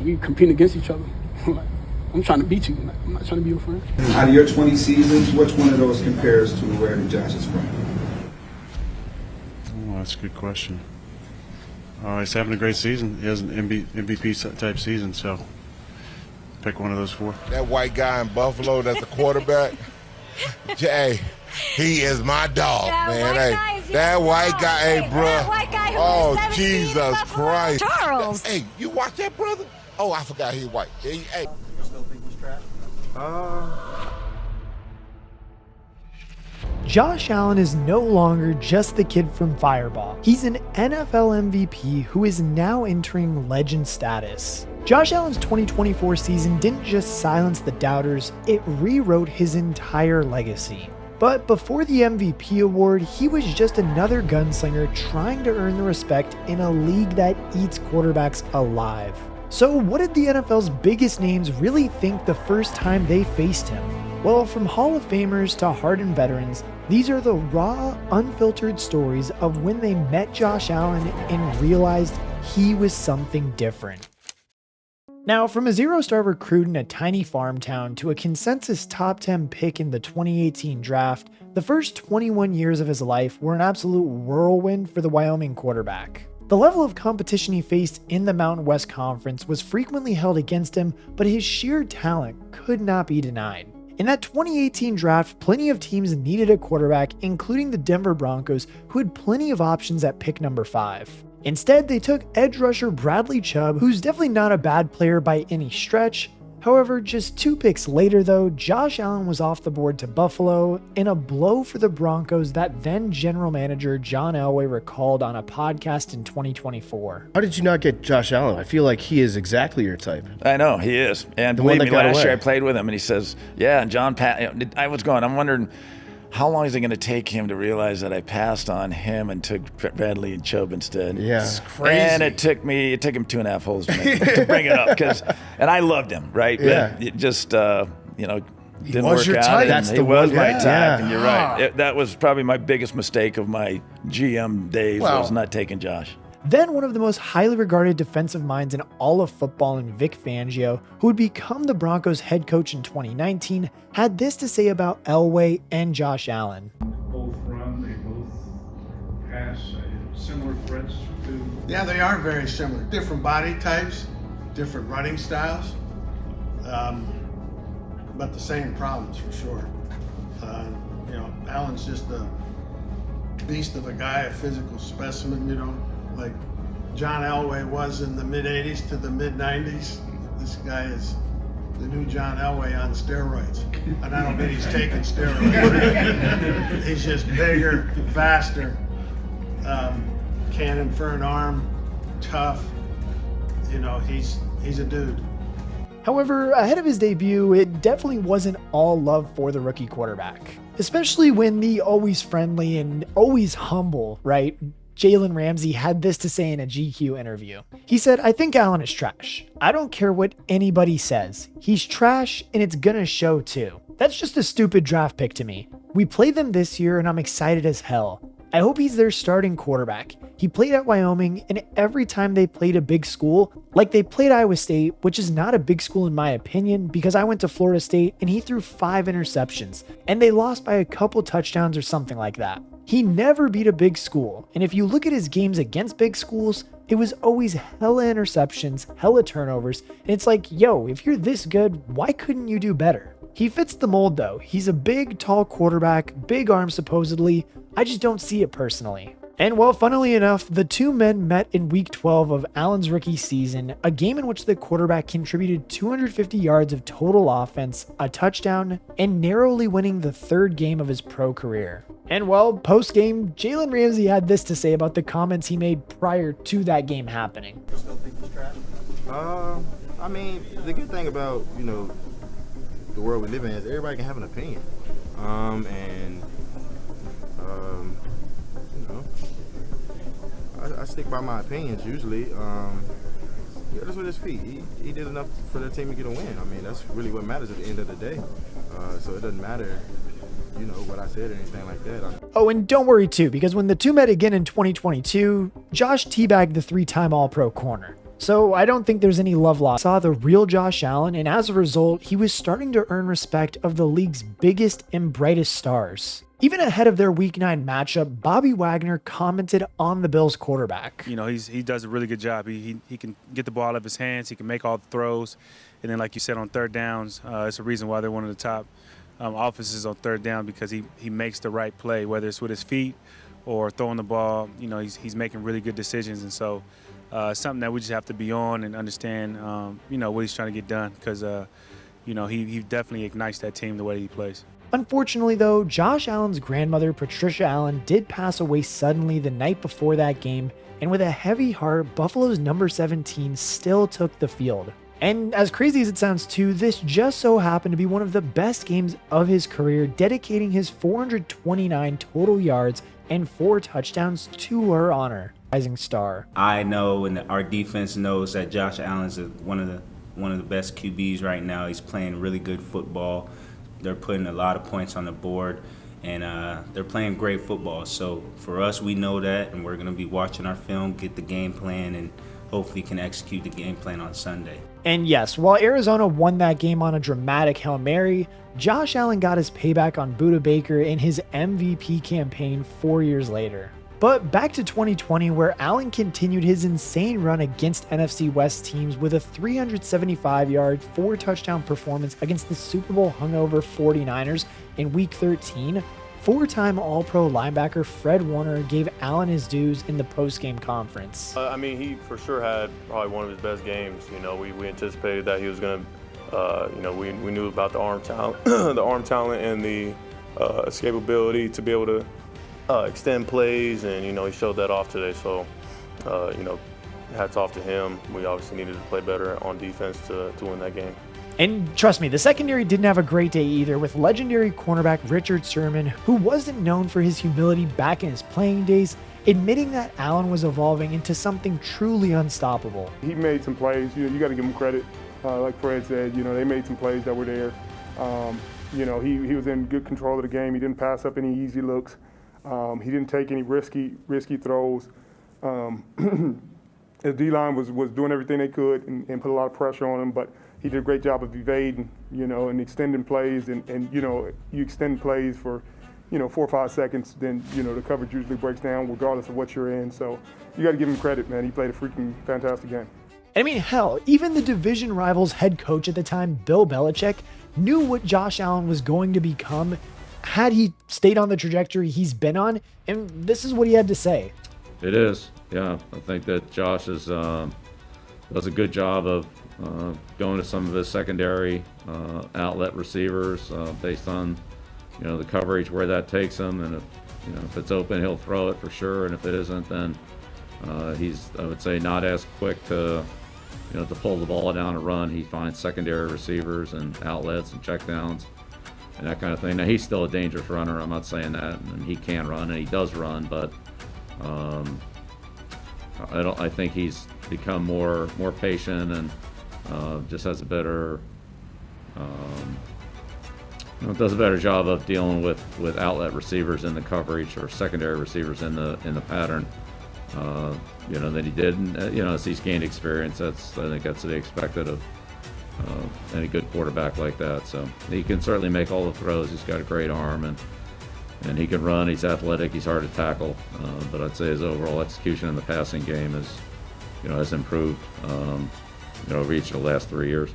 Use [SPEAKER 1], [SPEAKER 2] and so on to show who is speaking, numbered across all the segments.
[SPEAKER 1] we compete against each other. Like, I'm trying to beat you. I'm not trying to be your friend.
[SPEAKER 2] Out of your 20 seasons, which one of those compares to where Josh is from?
[SPEAKER 3] Oh, that's a good question. He's having a great season. He has an MVP type season, so pick one of those four.
[SPEAKER 4] That white guy in Buffalo that's a quarterback, Jay, he is my dog, man. Hey, that white guy, hey, bro. Oh, Jesus Christ.
[SPEAKER 5] Charles.
[SPEAKER 4] Hey, you watch that, brother? Oh, I forgot he's white. Hey.
[SPEAKER 2] You still think he's trash?
[SPEAKER 6] Josh Allen is no longer just the kid from Fireball. He's an NFL MVP who is now entering legend status. Josh Allen's 2024 season didn't just silence the doubters, it rewrote his entire legacy. But before the MVP award, he was just another gunslinger trying to earn the respect in a league that eats quarterbacks alive. So what did the NFL's biggest names really think the first time they faced him? Well, from Hall of Famers to hardened veterans, these are the raw, unfiltered stories of when they met Josh Allen and realized he was something different. Now, from a zero-star recruit in a tiny farm town to a consensus top 10 pick in the 2018 draft, the first 21 years of his life were an absolute whirlwind for the Wyoming quarterback. The level of competition he faced in the Mountain West Conference was frequently held against him, but his sheer talent could not be denied. In that 2018 draft, plenty of teams needed a quarterback, including the Denver Broncos, who had plenty of options at pick number 5. Instead, they took edge rusher Bradley Chubb, who's definitely not a bad player by any stretch. However, just 2 picks later though, Josh Allen was off the board to Buffalo in a blow for the Broncos that then general manager John Elway recalled on a podcast in 2024.
[SPEAKER 7] How did you not get Josh Allen? I feel like he is exactly your type.
[SPEAKER 8] I know, he is. And believe me, last year I played with him and he says, yeah, and John I'm wondering, how long is it going to take him to realize that I passed on him and took Bradley and Chubb instead?
[SPEAKER 7] Yeah,
[SPEAKER 8] it's crazy. And it took him 2.5 holes to bring it up and I loved him, right?
[SPEAKER 7] Yeah.
[SPEAKER 8] But it just, didn't work
[SPEAKER 7] your
[SPEAKER 8] out.
[SPEAKER 7] type. That's
[SPEAKER 8] he
[SPEAKER 7] the
[SPEAKER 8] was
[SPEAKER 7] one,
[SPEAKER 8] my
[SPEAKER 7] yeah.
[SPEAKER 8] type, and you're right. That was probably my biggest mistake of my GM days was not taking Josh.
[SPEAKER 6] Then one of the most highly regarded defensive minds in all of football in Vic Fangio, who would become the Broncos head coach in 2019, had this to say about Elway and Josh Allen.
[SPEAKER 9] Both run, they both pass, similar threats to...
[SPEAKER 10] Yeah, they are very similar. Different body types, different running styles, but the same problems for sure. Allen's just a beast of a guy, a physical specimen, like John Elway was in the mid-'80s to the mid-'90s. This guy is the new John Elway on steroids. And I don't mean he's taking steroids. He's just bigger, faster, cannon for an arm, tough. He's a dude.
[SPEAKER 6] However, ahead of his debut, it definitely wasn't all love for the rookie quarterback. Especially when the always friendly and always humble, right, Jalen Ramsey had this to say in a GQ interview. He said, "I think Allen is trash. I don't care what anybody says. He's trash and it's gonna show too. That's just a stupid draft pick to me. We played them this year and I'm excited as hell. I hope he's their starting quarterback. He played at Wyoming, and every time they played a big school, like they played Iowa State, which is not a big school in my opinion because I went to Florida State and he threw 5 interceptions, and they lost by a couple touchdowns or something like that. He never beat a big school, and if you look at his games against big schools, it was always hella interceptions, hella turnovers, and it's like, yo, if you're this good, why couldn't you do better?" He fits the mold though. He's a big, tall quarterback, big arm supposedly. I just don't see it personally. And well, funnily enough, the two men met in week 12 of Allen's rookie season, a game in which the quarterback contributed 250 yards of total offense, a touchdown, and narrowly winning the 3rd game of his pro career. And well, post-game, Jalen Ramsey had this to say about the comments he made prior to that game happening.
[SPEAKER 2] You still think he's trash?
[SPEAKER 7] I mean, the good thing about, the world we live in is everybody can have an opinion. I stick by my opinions usually. That's with his feet. He did enough for their team to get a win. I mean, that's really what matters at the end of the day. So it doesn't matter, what I said or anything like that.
[SPEAKER 6] Oh, and don't worry too, because when the two met again in 2022, Josh teabagged the 3-time All-Pro corner. So I don't think there's any love lost. I saw the real Josh Allen, and as a result, he was starting to earn respect of the league's biggest and brightest stars. Even ahead of their Week 9 matchup, Bobby Wagner commented on the Bills quarterback.
[SPEAKER 5] You know, he does a really good job. He can get the ball out of his hands. He can make all the throws. And then, like you said, on third downs, it's a reason why they're one of the top offenses on third down, because he makes the right play, whether it's with his feet or throwing the ball. You know, he's making really good decisions. And so something that we just have to be on and understand, you know, what he's trying to get done, because, you know, he definitely ignites that team the way he plays.
[SPEAKER 6] Unfortunately, though, Josh Allen's grandmother, Patricia Allen, did pass away suddenly the night before that game, and with a heavy heart, Buffalo's number 17 still took the field. And as crazy as it sounds too, this just so happened to be one of the best games of his career, dedicating his 429 total yards and 4 touchdowns to her honor. Rising star.
[SPEAKER 11] I know, and our defense knows, that Josh Allen's one of the best QBs right now. He's playing really good football. They're putting a lot of points on the board, and they're playing great football. So for us, we know that, and we're going to be watching our film, get the game plan, and hopefully can execute the game plan on Sunday.
[SPEAKER 6] And yes, while Arizona won that game on a dramatic Hail Mary, Josh Allen got his payback on Budda Baker in his MVP campaign 4 years later. But back to 2020, where Allen continued his insane run against NFC West teams with a 375-yard, 4-touchdown performance against the Super Bowl hungover 49ers in Week 13. 4-time All-Pro linebacker Fred Warner gave Allen his dues in the post-game conference.
[SPEAKER 12] I mean, he for sure had probably one of his best games. You know, we anticipated that he was going to, you know, we knew about the arm talent, the arm talent and the escapability to be able to extend plays, and, you know, he showed that off today. So, you know, hats off to him. We obviously needed to play better on defense to win that game.
[SPEAKER 6] And trust me, the secondary didn't have a great day either, with legendary cornerback Richard Sherman, who wasn't known for his humility back in his playing days, admitting that Allen was evolving into something truly unstoppable.
[SPEAKER 13] He made some plays. You got to give him credit. Like Fred said, you know, they made some plays that were there. You know, he was in good control of the game. He didn't pass up any easy looks. He didn't take any risky throws. The D-line was doing everything they could and put a lot of pressure on him, but he did a great job of evading, you know, and extending plays. And you know, you extend plays for, you know, 4 or 5 seconds, then, you know, the coverage usually breaks down regardless of what you're in. So you got to give him credit, man. He played a freaking fantastic game.
[SPEAKER 6] I mean, hell, even the division rival's head coach at the time, Bill Belichick, knew what Josh Allen was going to become had he stayed on the trajectory he's been on, and this is what he had to say.
[SPEAKER 14] It is, yeah. I think that Josh does a good job of going to some of his secondary outlet receivers based on, you know, the coverage where that takes him, and if it's open, he'll throw it for sure, and if it isn't, then he's, I would say, not as quick to, you know, to pull the ball down and run. He finds secondary receivers and outlets and checkdowns and that kind of thing. Now, he's still a dangerous runner. I'm not saying that, and he can run, and he does run, but I think he's become more patient and just has a better, does a better job of dealing with outlet receivers in the coverage or secondary receivers in the pattern, you know, than he did. And, you know, as he's gained experience, I think that's to be expected of any good quarterback like that. So he can certainly make all the throws. He's got a great arm, and he can run. He's athletic. He's hard to tackle. But I'd say his overall execution in the passing game has improved, over each of the last 3 years.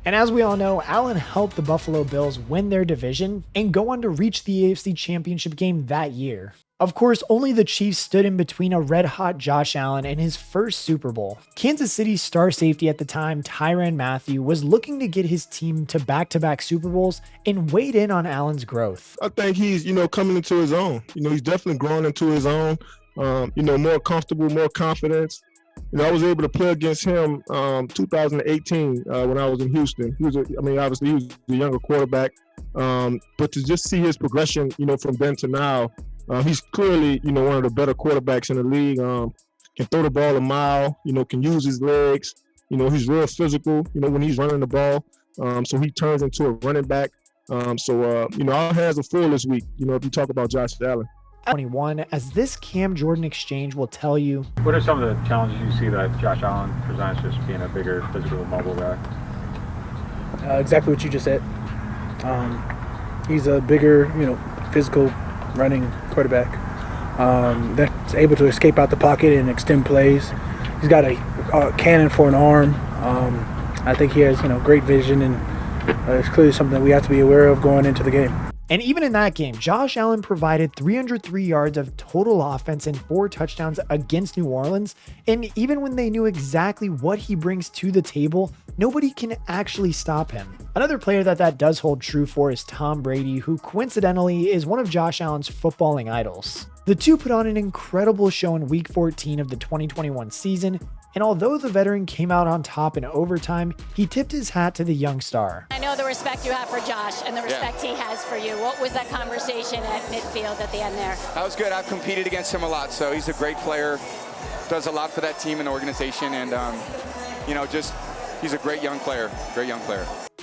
[SPEAKER 6] And as we all know, Allen helped the Buffalo Bills win their division and go on to reach the AFC Championship game that year. Of course, only the Chiefs stood in between a red-hot Josh Allen and his first Super Bowl. Kansas City's star safety at the time, Tyrann Mathieu, was looking to get his team to back-to-back Super Bowls and weighed in on Allen's growth.
[SPEAKER 15] I think he's, coming into his own. He's definitely growing into his own, more comfortable, more confidence. I was able to play against him 2018 when I was in Houston. Obviously he was the younger quarterback, but to just see his progression, from then to now, he's clearly, one of the better quarterbacks in the league. Can throw the ball a mile, can use his legs. He's real physical, when he's running the ball. So he turns into a running back. Our hands are full this week, if you talk about Josh Allen.
[SPEAKER 6] 21, as this Cam Jordan exchange will tell you.
[SPEAKER 16] What are some of the challenges you see that Josh Allen presents just being a bigger, physical, mobile guy?
[SPEAKER 1] Exactly what you just said. He's a bigger, physical running quarterback that's able to escape out the pocket and extend plays. He's got a cannon for an arm. I think he has, great vision, and it's clearly something that we have to be aware of going into the game.
[SPEAKER 6] And even in that game, Josh Allen provided 303 yards of total offense and 4 touchdowns against New Orleans. And even when they knew exactly what he brings to the table, nobody can actually stop him. Another player that does hold true for is Tom Brady, who coincidentally is one of Josh Allen's footballing idols. The two put on an incredible show in Week 14 of the 2021 season, and although the veteran came out on top in overtime, he tipped his hat to the young star.
[SPEAKER 17] I know the respect you have for Josh and the respect he has for you. What was that conversation at midfield at the end there?
[SPEAKER 18] That was good. I've competed against him a lot, so he's a great player, does a lot for that team and organization, and he's a great young player,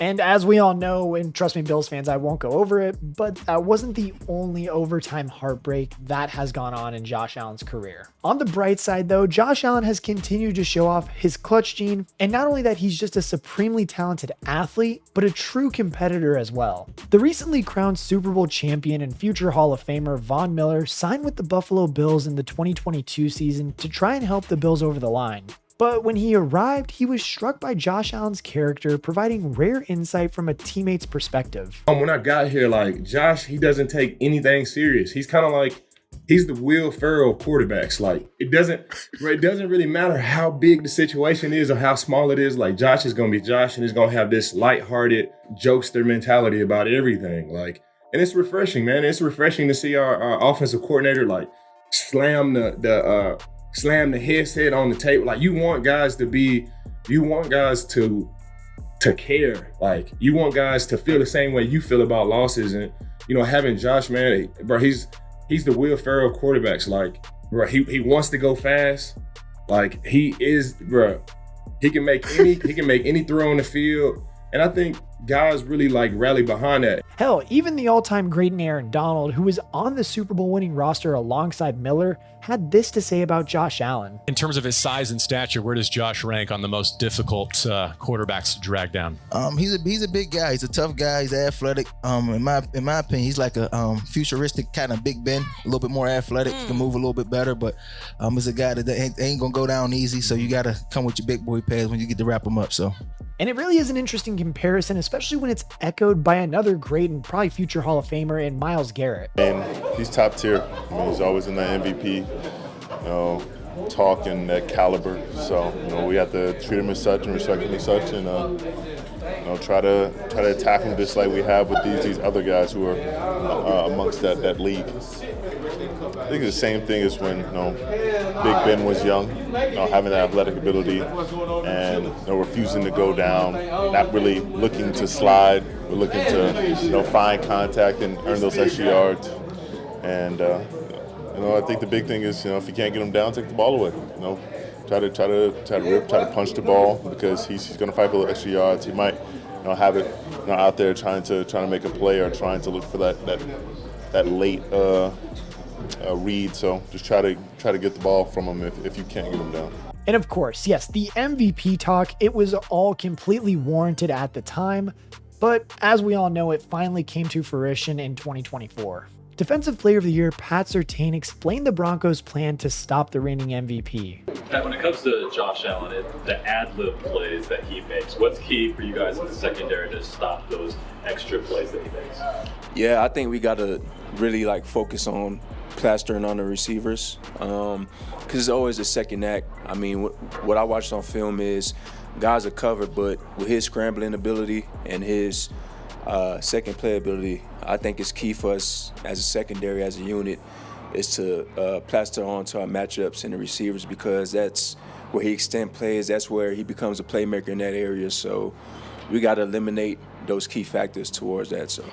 [SPEAKER 6] And as we all know, and trust me, Bills fans, I won't go over it, but that wasn't the only overtime heartbreak that has gone on in Josh Allen's career. On the bright side though, Josh Allen has continued to show off his clutch gene, and not only that, he's just a supremely talented athlete, but a true competitor as well. The recently crowned Super Bowl champion and future Hall of Famer Von Miller signed with the Buffalo Bills in the 2022 season to try and help the Bills over the line. But when he arrived, he was struck by Josh Allen's character, providing rare insight from a teammate's perspective.
[SPEAKER 19] When I got here, Josh, he doesn't take anything serious. He's kind of like, he's the Will Ferrell of quarterbacks. It doesn't really matter how big the situation is or how small it is. Josh is going to be Josh, and he's going to have this lighthearted jokester mentality about everything. And it's refreshing, man. It's refreshing to see our offensive coordinator slam the headset on the table. You want guys to care. You want guys to feel the same way you feel about losses. And, having Josh, man, bro, he's the Will Ferrell quarterbacks. He wants to go fast. He is, bro, he can make any throw on the field. And I think guys really rally behind that.
[SPEAKER 6] Hell, even the all-time great in Aaron Donald, who was on the Super Bowl winning roster alongside Miller, had this to say about Josh Allen.
[SPEAKER 20] In terms of his size and stature, where does Josh rank on the most difficult quarterbacks to drag down?
[SPEAKER 21] He's a big guy. He's a tough guy. He's athletic. In my opinion, he's like a futuristic kind of Big Ben, a little bit more athletic. He can move a little bit better, but he's a guy that ain't gonna go down easy. So you gotta come with your big boy pads when you get to wrap him up. So.
[SPEAKER 6] And it really is an interesting comparison, especially when it's echoed by another great and probably future Hall of Famer in Myles Garrett.
[SPEAKER 22] And he's top tier. He's always in that MVP, talk and that caliber. So, we have to treat him as such and respect him as such, and try to attack him just like we have with these other guys who are amongst that league. I think it's the same thing as when Big Ben was young, having that athletic ability and refusing to go down, not really looking to slide, but looking to find contact and earn those extra yards. And I think the big thing is if you can't get him down, take the ball away. Try to punch the ball, because he's going to fight for the extra yards. He might have it out there trying to make a play or trying to look for that late read. So just try to get the ball from him if you can't get him down.
[SPEAKER 6] And of course, yes, the MVP talk, it was all completely warranted at the time, but as we all know, it finally came to fruition in 2024. Defensive Player of the Year Pat Surtain explained the Broncos' plan to stop the reigning MVP.
[SPEAKER 23] Pat, when it comes to Josh Allen, the ad-lib plays that he makes, what's key for you guys in the secondary to stop those extra plays that he makes?
[SPEAKER 24] Yeah, I think we got to really focus on plastering on the receivers, because it's always a second act. I mean, what I watched on film is guys are covered, but with his scrambling ability and his second play ability, I think it's key for us as a secondary, as a unit, is to plaster onto our matchups and the receivers, because that's where he extends plays. That's where he becomes a playmaker in that area. So we got to eliminate those key factors towards that. So.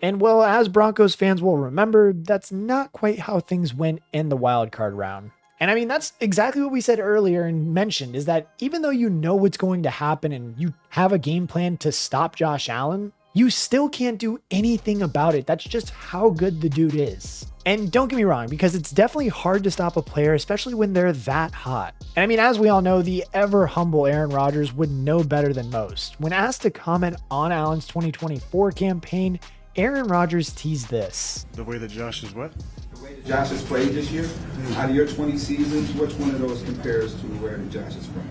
[SPEAKER 6] And well, as Broncos fans will remember, that's not quite how things went in the wild card round. And I mean, that's exactly what we said earlier and mentioned, is that even though you know what's going to happen and you have a game plan to stop Josh Allen, you still can't do anything about it. That's just how good the dude is. And don't get me wrong, because it's definitely hard to stop a player, especially when they're that hot. And I mean, as we all know, the ever humble Aaron Rodgers would know better than most. When asked to comment on Allen's 2024 campaign, Aaron Rodgers teased this.
[SPEAKER 3] The way that Josh is what?
[SPEAKER 2] The way that Josh has played this year, out of your 20 seasons, which one of those compares to where Josh is from?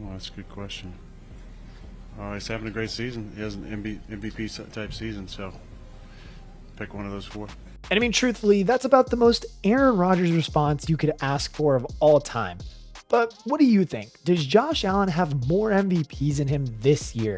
[SPEAKER 3] Oh, that's a good question. He's having a great season. He has an MVP type season, so pick one of those four.
[SPEAKER 6] And I mean, truthfully, that's about the most Aaron Rodgers response you could ask for of all time. But what do you think? Does Josh Allen have more MVPs in him this year?